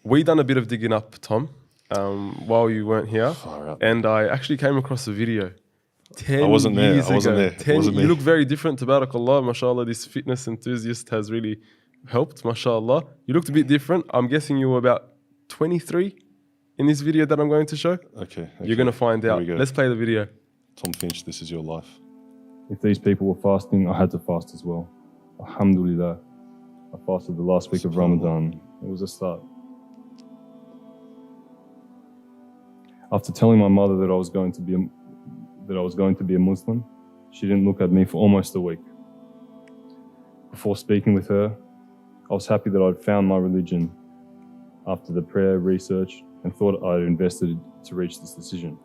We done a bit of digging up, Tom, while you weren't here, and I actually came across a video 10 I wasn't years there. I wasn't ago. there. It wasn't You me. look very different, tabarakallah, mashallah. This fitness enthusiast has really helped, mashallah. You looked a bit different. I'm guessing you were about 23 in this video that I'm going to show. Okay. You're going to find Here out. we go. Let's play the video. Tom Finch, this is your life. If these people were fasting, I had to fast as well. Alhamdulillah. I fasted the last week of Ramadan. It was a start. After telling my mother that I was going to be a Muslim, she didn't look at me for almost a week. Before speaking with her, I was happy that I'd found my religion after the prayer, research, and thought I'd invested to reach this decision.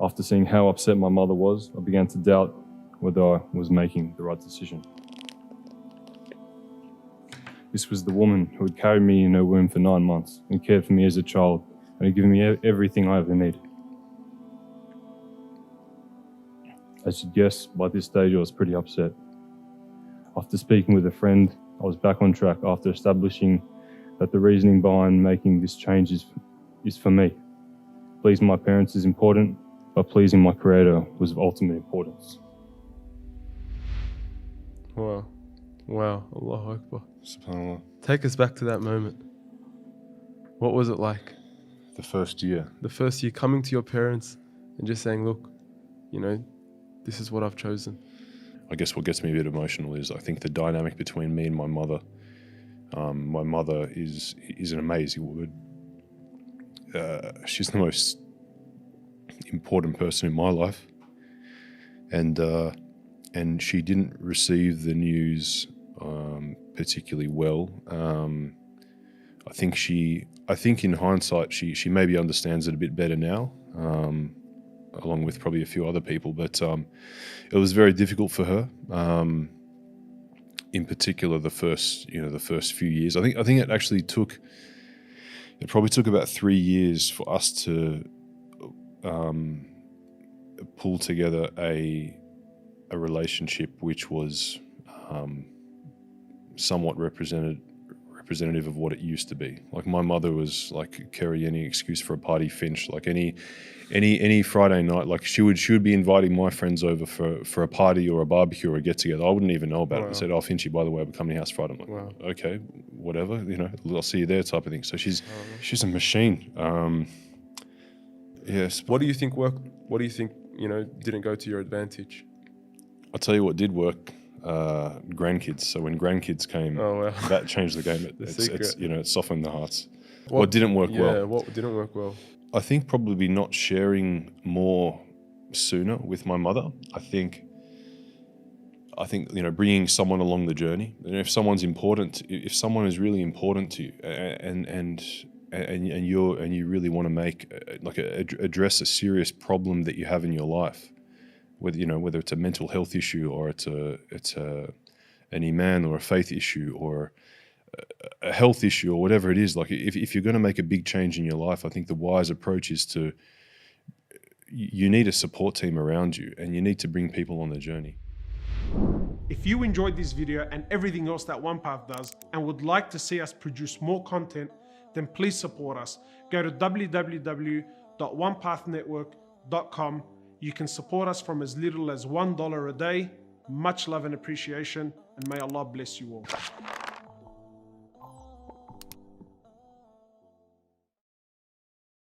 After seeing how upset my mother was, I began to doubt whether I was making the right decision. This was the woman who had carried me in her womb for 9 months and cared for me as a child and had given me everything I ever needed. As you'd guess, by this stage I was pretty upset. After speaking with a friend, I was back on track after establishing that the reasoning behind making this change is for me. Pleasing my parents is important, but pleasing my Creator was of ultimate importance. Wow. Wow. Allahu Akbar. SubhanAllah. Take us back to that moment. What was it like? The first year. The first year coming to your parents and just saying, look, you know, this is what I've chosen. I guess what gets me a bit emotional is I think the dynamic between me and my mother. My mother is an amazing woman. She's the most important person in my life, and she didn't receive the news particularly well. I think in hindsight she maybe understands it a bit better now, along with probably a few other people. But it was very difficult for her. In particular, the first few years. I think it probably took about 3 years for us to pull together a relationship which was somewhat representative of what it used to be. Like, my mother was like, carry any excuse for a party Finch. Like any Friday night, like she would be inviting my friends over for a party or a barbecue or a get together. I wouldn't even know about it. I said, "Oh, Finchy, by the way, we're coming to your house Friday." I'm like, Wow. Okay, whatever, I'll see you there, type of thing. So she's a machine. Yes. What do you think worked? What do you think, didn't go to your advantage? I'll tell you what did work. Grandkids. So when grandkids came, that changed the game. It softened the hearts. What didn't work well? Yeah, what didn't work well? I think probably not sharing more sooner with my mother. I think bringing someone along the journey. If someone is really important to you, and you really want to address a serious problem that you have in your life, whether it's a mental health issue or it's an iman or a faith issue or a health issue or whatever it is. Like, if you're going to make a big change in your life, I think the wise approach is you need a support team around you, and you need to bring people on the journey. If you enjoyed this video and everything else that OnePath does and would like to see us produce more content, then please support us. Go to www.onepathnetwork.com. You can support us from as little as $1 a day. Much love and appreciation, and may Allah bless you all.